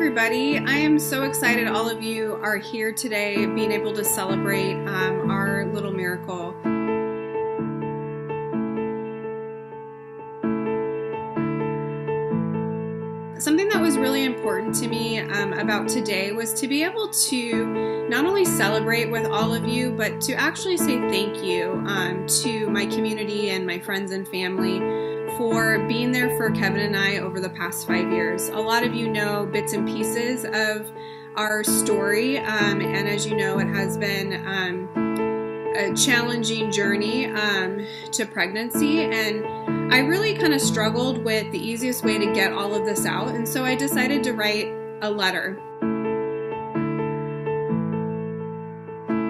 everybody. I am so excited all of you are here today being able to celebrate our little miracle. Something that was really important to me about today was to be able to not only celebrate with all of you, but to actually say thank you to my community and my friends and family for being there for Kevin and I over the past 5 years. A lot of you know bits and pieces of our story, and as you know, it has been a challenging journey to pregnancy, and I really kind of struggled with the easiest way to get all of this out, and so I decided to write a letter.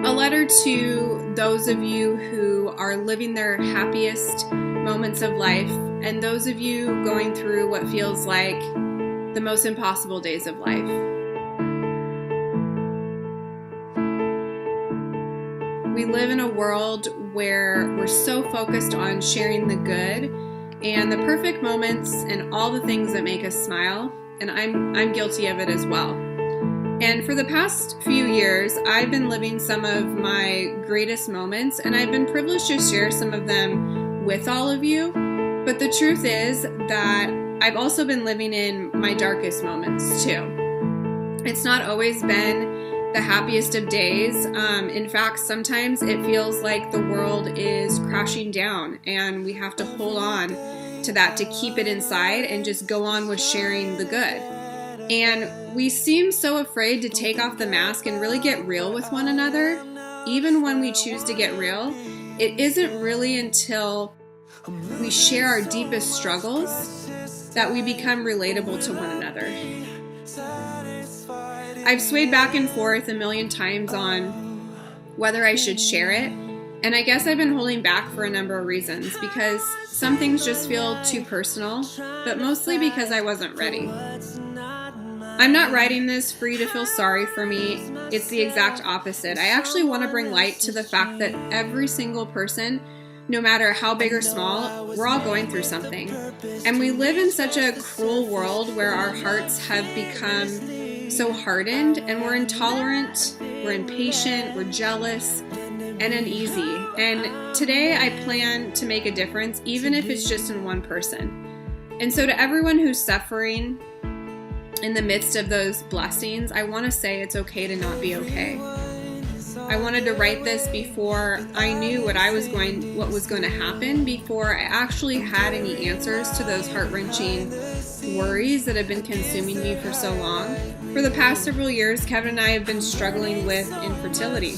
A letter to those of you who are living their happiest moments of life, and those of you going through what feels like the most impossible days of life. We live in a world where we're so focused on sharing the good and the perfect moments and all the things that make us smile, and I'm guilty of it as well. And for the past few years, I've been living some of my greatest moments, and I've been privileged to share some of them with all of you. But the truth is that I've also been living in my darkest moments too. It's not always been the happiest of days. In fact, sometimes it feels like the world is crashing down and we have to hold on to that to keep it inside and just go on with sharing the good. And we seem so afraid to take off the mask and really get real with one another. Even when we choose to get real, it isn't really until we share our deepest struggles that we become relatable to one another. I've swayed back and forth a million times on whether I should share it, and I guess I've been holding back for a number of reasons, because some things just feel too personal, but mostly because I wasn't ready. I'm not writing this for you to feel sorry for me. It's the exact opposite. I actually want to bring light to the fact that every single person, no matter how big or small, we're all going through something. And we live in such a cruel world where our hearts have become so hardened, and we're intolerant, we're impatient, we're jealous, and uneasy. And today I plan to make a difference, even if it's just in one person. And so to everyone who's suffering in the midst of those blessings, I want to say it's okay to not be okay. I wanted to write this before I knew what was going to happen, before I actually had any answers to those heart-wrenching worries that have been consuming me for so long. For the past several years, Kevin and I have been struggling with infertility.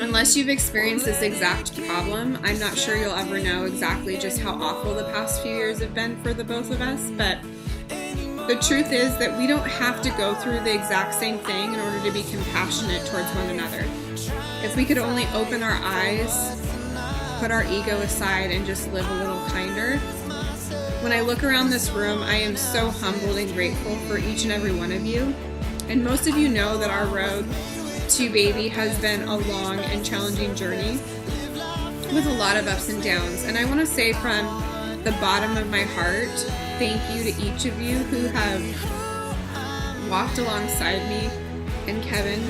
Unless you've experienced this exact problem, I'm not sure you'll ever know exactly just how awful the past few years have been for the both of us, but the truth is that we don't have to go through the exact same thing in order to be compassionate towards one another. If we could only open our eyes, put our ego aside, and just live a little kinder. When I look around this room, I am so humbled and grateful for each and every one of you. And most of you know that our road to baby has been a long and challenging journey with a lot of ups and downs. And I want to say from the bottom of my heart, thank you to each of you who have walked alongside me and Kevin,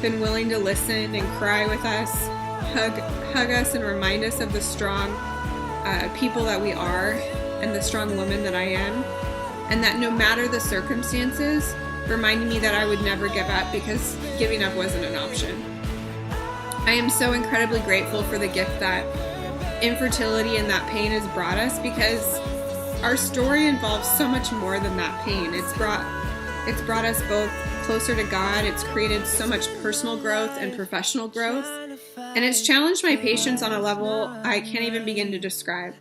been willing to listen and cry with us, hug us and remind us of the strong people that we are and the strong woman that I am, and that no matter the circumstances, reminding me that I would never give up, because giving up wasn't an option. I am so incredibly grateful for the gift that infertility and that pain has brought us, because our story involves so much more than that pain. It's brought us both closer to God. It's created so much personal growth and professional growth, and it's challenged my patience on a level I can't even begin to describe.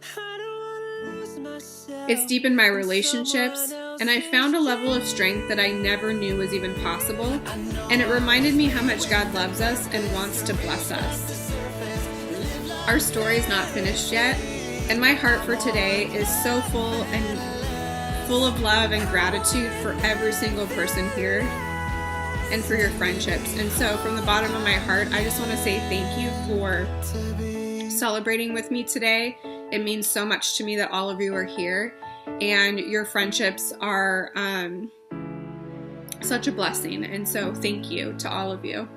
It's deepened my relationships, and I found a level of strength that I never knew was even possible, and it reminded me how much God loves us and wants to bless us. Our story is not finished yet, and my heart for today is so full of love and gratitude for every single person here and for your friendships. And so from the bottom of my heart, I just want to say thank you for celebrating with me today. It means so much to me that all of you are here, and your friendships are such a blessing. And so thank you to all of you.